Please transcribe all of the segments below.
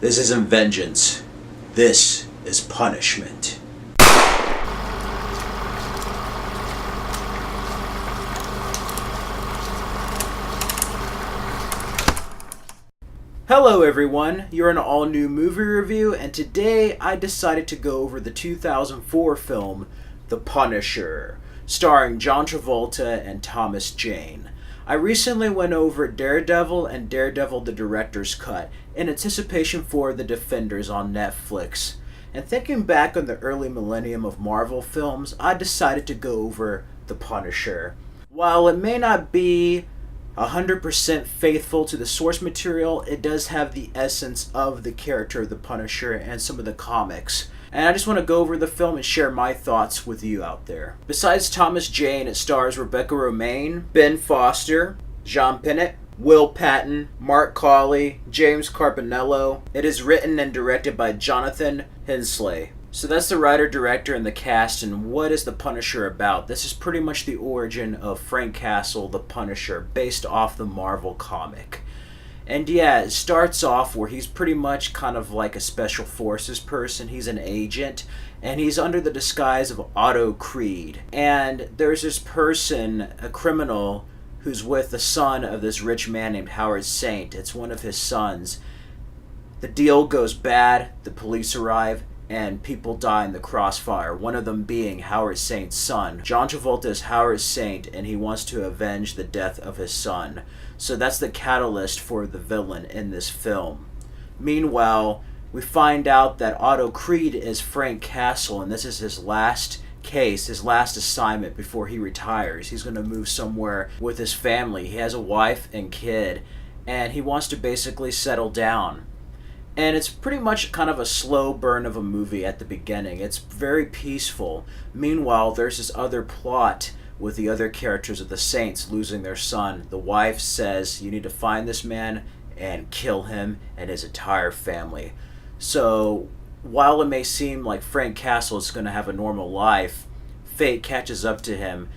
This isn't vengeance. This is punishment. Hello everyone, you're in an all-new movie review, and today I decided to go over the 2004 film, The Punisher, starring John Travolta and Thomas Jane. I recently went over Daredevil and Daredevil the Director's Cut in anticipation for The Defenders on Netflix. And thinking back on the early millennium of Marvel films, I decided to go over The Punisher. While it may not be 100% faithful to the source material, it does have the essence of the character of the Punisher and some of the comics. And I just want to go over the film and share my thoughts with you out there. Besides Thomas Jane, it stars Rebecca Romijn, Ben Foster, John Pennant, Will Patton, Mark Cawley, James Carpinello. It is written and directed by Jonathan Hensley. So that's the writer, director, and the cast, and what is The Punisher about? This is pretty much the origin of Frank Castle, the Punisher, based off the Marvel comic. And yeah, it starts off where he's pretty much kind of like a special forces person. He's an agent, and he's under the disguise of Otto Creed. And there's this person, a criminal, who's with the son of this rich man named Howard Saint. It's one of his sons. The deal goes bad, the police arrive, and people die in the crossfire, one of them being Howard Saint's son. John Travolta is Howard Saint, and he wants to avenge the death of his son. So that's the catalyst for the villain in this film. Meanwhile, we find out that Otto Creed is Frank Castle, and this is his last case, his last assignment before he retires. He's going to move somewhere with his family. He has a wife and kid, and he wants to basically settle down. And it's pretty much kind of a slow burn of a movie at the beginning. It's very peaceful. Meanwhile, there's this other plot with the other characters of the Saints losing their son. The wife says, you need to find this man and kill him and his entire family. So, while it may seem like Frank Castle is going to have a normal life, fate catches up to him.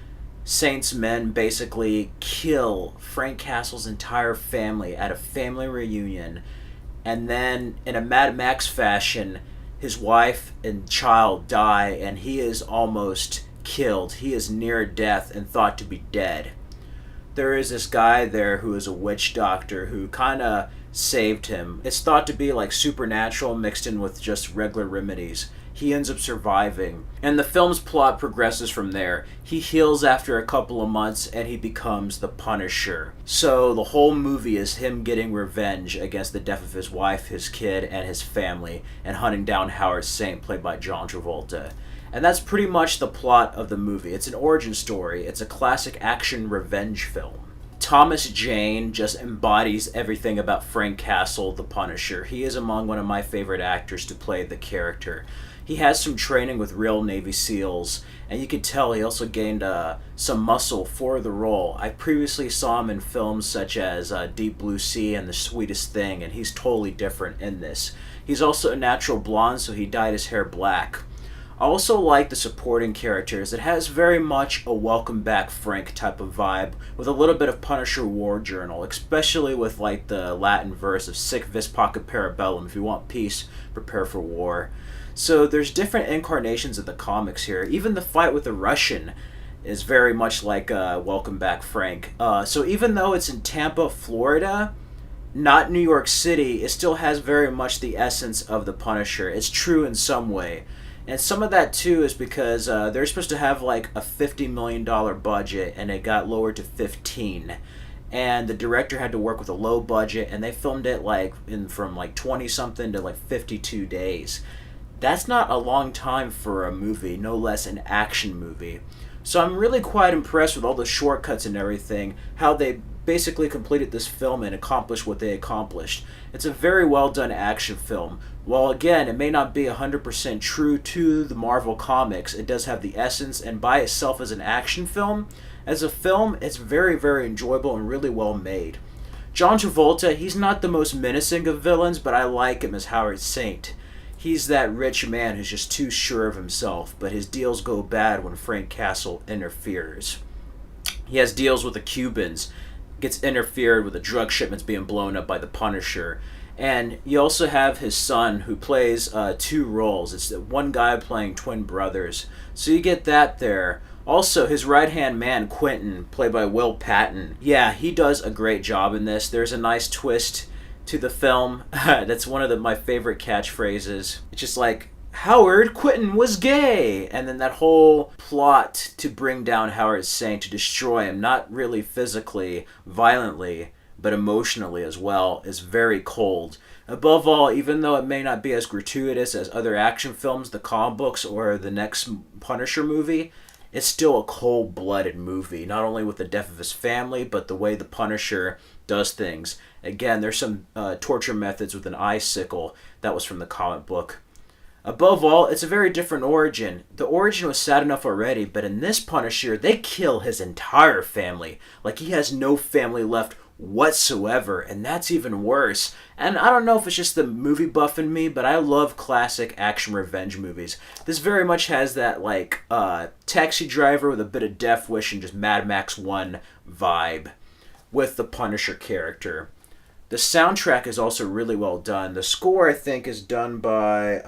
Saints men basically kill Frank Castle's entire family at a family reunion. And then, in a Mad Max fashion, his wife and child die, and he is almost killed. He is near death and thought to be dead. There is this guy there who is a witch doctor who kind of saved him. It's thought to be like supernatural mixed in with just regular remedies. He ends up surviving, and the film's plot progresses from there. He heals after a couple of months, and he becomes the Punisher. So the whole movie is him getting revenge against the death of his wife, his kid, and his family, and hunting down Howard Saint, played by John Travolta. And that's pretty much the plot of the movie. It's an origin story. It's a classic action revenge film. Thomas Jane just embodies everything about Frank Castle, the Punisher. He is among one of my favorite actors to play the character. He has some training with real Navy SEALs, and you can tell he also gained some muscle for the role. I previously saw him in films such as Deep Blue Sea and The Sweetest Thing, and he's totally different in this. He's also a natural blonde, so he dyed his hair black. I also like the supporting characters. It has very much a welcome back Frank type of vibe, with a little bit of Punisher War Journal, especially with like the Latin verse of Sic vis pacem parabellum. If you want peace, prepare for war. So there's different incarnations of the comics here. Even the fight with the Russian is very much like Welcome Back Frank. So even though it's in Tampa, Florida, not New York City, it still has very much the essence of the Punisher. It's true in some way. And some of that too is because they're supposed to have like a $50 million budget, and it got lowered to 15. And the director had to work with a low budget, and they filmed it like from like 20 something to like 52 days. That's not a long time for a movie, no less an action movie. So I'm really quite impressed with all the shortcuts and everything, how they basically completed this film and accomplished what they accomplished. It's a very well done action film. While again, it may not be 100% true to the Marvel comics, it does have the essence, and by itself as an action film, as a film, it's very, very enjoyable and really well made. John Travolta, he's not the most menacing of villains, but I like him as Howard Saint. He's that rich man who's just too sure of himself, but his deals go bad when Frank Castle interferes. He has deals with the Cubans, gets interfered with the drug shipments being blown up by the Punisher, And you also have his son who plays two roles. It's one guy playing twin brothers. So you get that there. Also, his right-hand man, Quentin, played by Will Patton. Yeah, he does a great job in this. There's a nice twist to the film. That's one of my favorite catchphrases. It's just like, Howard Quentin was gay! And then that whole plot to bring down Howard saying to destroy him, not really physically, violently, but emotionally as well, is very cold. Above all, even though it may not be as gratuitous as other action films, the comic books, or the next Punisher movie, it's still a cold-blooded movie, not only with the death of his family, but the way the Punisher does things. Again, there's some torture methods with an icicle. That was from the comic book. Above all, it's a very different origin. The origin was sad enough already, but in this Punisher, they kill his entire family. Like, he has no family left whatsoever, and that's even worse. And I don't know if it's just the movie buff in me, but I love classic action revenge movies. This very much has that, like, Taxi Driver with a bit of Death Wish and just Mad Max 1 vibe with the Punisher character. The soundtrack is also really well done. The score, I think, is done by,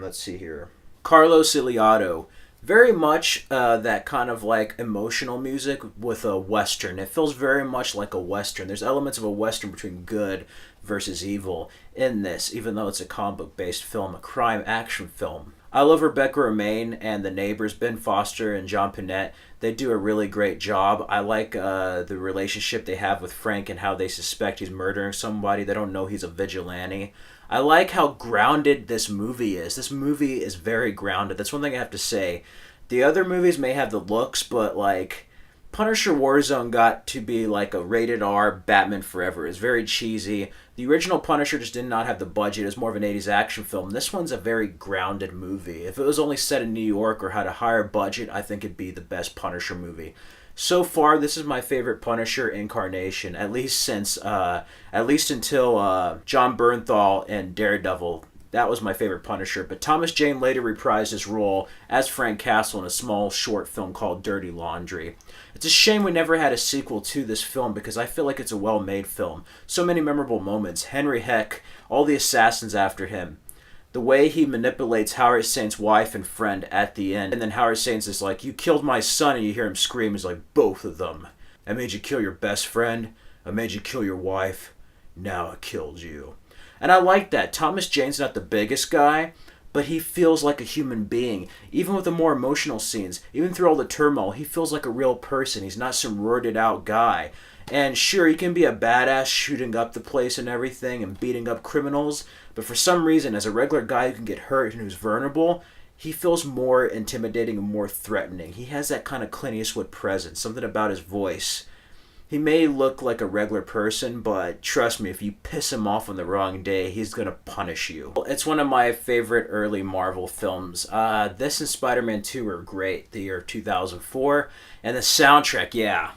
let's see here, Carlos Iliado. Very much that kind of like emotional music with a Western. It feels very much like a Western. There's elements of a Western between good versus evil in this, even though it's a comic book based film, a crime action film. I love Rebecca Romijn and the neighbors, Ben Foster and John Pinette. They do a really great job. I like the relationship they have with Frank and how they suspect he's murdering somebody. They don't know he's a vigilante. I like how grounded this movie is. This movie is very grounded. That's one thing I have to say. The other movies may have the looks, but like Punisher Warzone got to be like a rated R Batman Forever. It's very cheesy. The original Punisher just did not have the budget. It was more of an 80s action film. This one's a very grounded movie. If it was only set in New York or had a higher budget, I think it'd be the best Punisher movie. So far, this is my favorite Punisher incarnation, at least until John Bernthal and Daredevil. That was my favorite Punisher. But Thomas Jane later reprised his role as Frank Castle in a small short film called Dirty Laundry. It's a shame we never had a sequel to this film because I feel like it's a well-made film. So many memorable moments. Henry Heck, all the assassins after him. The way he manipulates Howard Saint's wife and friend at the end. And then Howard Saint's is like, you killed my son, and you hear him scream. He's like, both of them. I made you kill your best friend. I made you kill your wife. Now I killed you. And I like that. Thomas Jane's not the biggest guy, but he feels like a human being. Even with the more emotional scenes, even through all the turmoil, he feels like a real person. He's not some roided out guy. And sure, he can be a badass shooting up the place and everything and beating up criminals, but for some reason, as a regular guy who can get hurt and who's vulnerable, he feels more intimidating and more threatening. He has that kind of Clint Eastwood presence, something about his voice. He may look like a regular person, but trust me, if you piss him off on the wrong day, he's going to punish you. It's one of my favorite early Marvel films. This and Spider-Man 2 are great, the year 2004. And the soundtrack, yeah.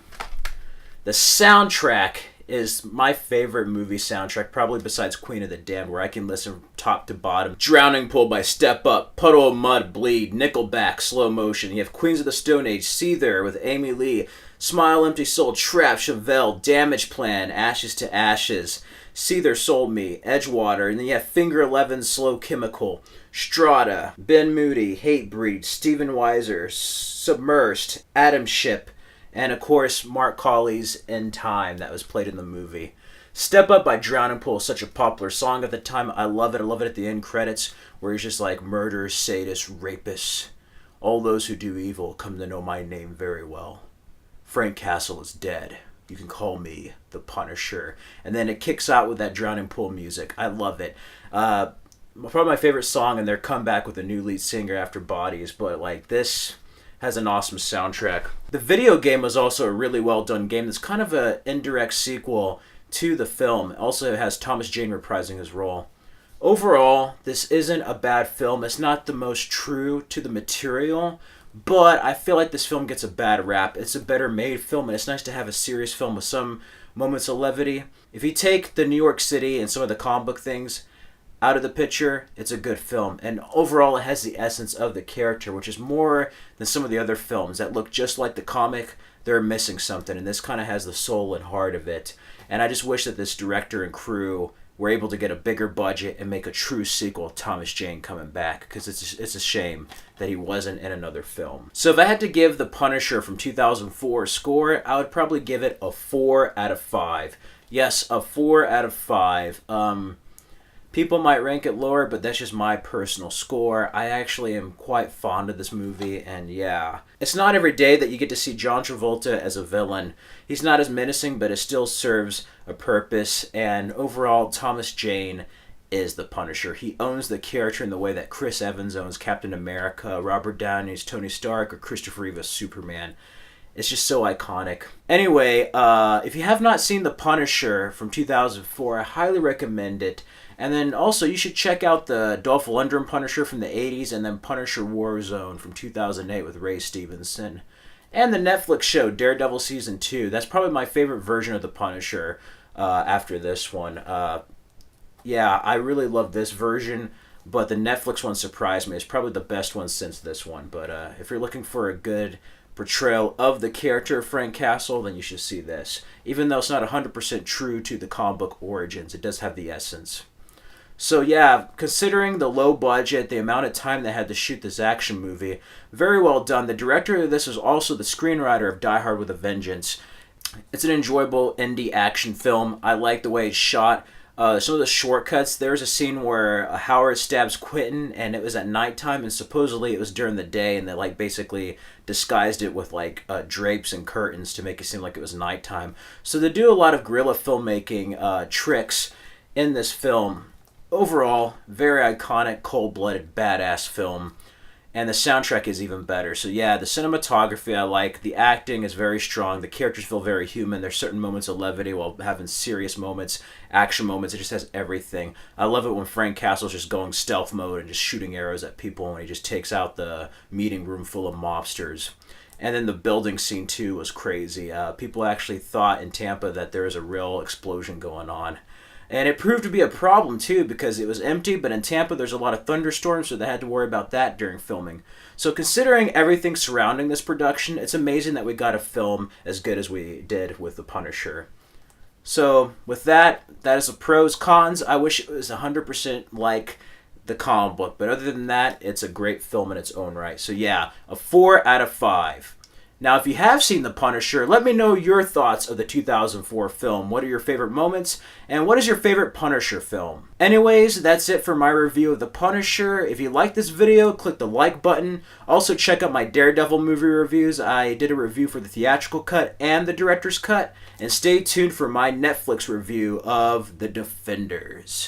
The soundtrack is my favorite movie soundtrack, probably besides Queen of the Damned, where I can listen from top to bottom. Drowning Pool by Step Up, Puddle of Mud, Bleed, Nickelback, Slow Motion. You have Queens of the Stone Age, Seether with Amy Lee, Smile, Empty Soul, Trap, Chevelle, Damage Plan, Ashes to Ashes, Seether, Sold Me, Edgewater, and then you have Finger 11, Slow Chemical, Strata, Ben Moody, Hatebreed, Steven Weiser, Submersed, Atom Ship, and of course Mark Colley's In Time that was played in the movie. Step Up by Drowning Pool is such a popular song at the time. I love it. I love it at the end credits where he's just like, murderers, sadists, rapists. All those who do evil come to know my name very well. Frank Castle is dead. You can call me the Punisher. And then it kicks out with that Drowning Pool music. I love it. Probably my favorite song, and their comeback with a new lead singer after Bodies. But like this has an awesome soundtrack. The video game was also a really well done game. That's kind of an indirect sequel to the film. It also has Thomas Jane reprising his role. Overall, this isn't a bad film. It's not the most true to the material, but I feel like this film gets a bad rap. It's a better made film, and it's nice to have a serious film with some moments of levity. If you take the New York City and some of the comic book things out of the picture, it's a good film. And overall, it has the essence of the character, which is more than some of the other films that look just like the comic. They're missing something, and this kind of has the soul and heart of it. And I just wish that this director and crew were able to get a bigger budget and make a true sequel to Thomas Jane coming back, because it's a shame that he wasn't in another film. So if I had to give The Punisher from 2004 a score, I would probably give it a 4 out of 5. Yes, a 4 out of 5. People might rank it lower, but that's just my personal score. I actually am quite fond of this movie, and yeah. It's not every day that you get to see John Travolta as a villain. He's not as menacing, but it still serves a purpose, and overall, Thomas Jane is the Punisher. He owns the character in the way that Chris Evans owns Captain America, Robert Downey's Tony Stark, or Christopher Reeve's Superman. It's just so iconic. Anyway, if you have not seen The Punisher from 2004, I highly recommend it. And then also, you should check out the Dolph Lundgren Punisher from the 80s, and then Punisher Warzone from 2008 with Ray Stevenson. And the Netflix show Daredevil Season 2. That's probably my favorite version of the Punisher after this one. Yeah, I really love this version, but the Netflix one surprised me. It's probably the best one since this one. But if you're looking for a good portrayal of the character of Frank Castle, then you should see this. Even though it's not 100% true to the comic book origins, it does have the essence. So yeah, considering the low budget, the amount of time they had to shoot this action movie, very well done. The director of this was also the screenwriter of Die Hard with a Vengeance. It's an enjoyable indie action film. I like the way it's shot. Some of the shortcuts, there's a scene where Howard stabs Quentin, and it was at nighttime, and supposedly it was during the day, and they like basically disguised it with like drapes and curtains to make it seem like it was nighttime. So they do a lot of guerrilla filmmaking tricks in this film. Overall, very iconic, cold-blooded, badass film. And the soundtrack is even better. So yeah, the cinematography I like. The acting is very strong. The characters feel very human. There's certain moments of levity while having serious moments, action moments. It just has everything. I love it when Frank Castle's just going stealth mode and just shooting arrows at people, and he just takes out the meeting room full of mobsters. And then the building scene too was crazy. People actually thought in Tampa that there was a real explosion going on. And it proved to be a problem, too, because it was empty, but in Tampa there's a lot of thunderstorms, so they had to worry about that during filming. So considering everything surrounding this production, it's amazing that we got a film as good as we did with The Punisher. So with that is the pros, cons. I wish it was 100% like the comic book, but other than that, it's a great film in its own right. So yeah, a 4 out of 5. Now, if you have seen The Punisher, let me know your thoughts of the 2004 film. What are your favorite moments? And what is your favorite Punisher film? Anyways, that's it for my review of The Punisher. If you like this video, click the like button. Also, check out my Daredevil movie reviews. I did a review for the theatrical cut and the director's cut. And stay tuned for my Netflix review of The Defenders.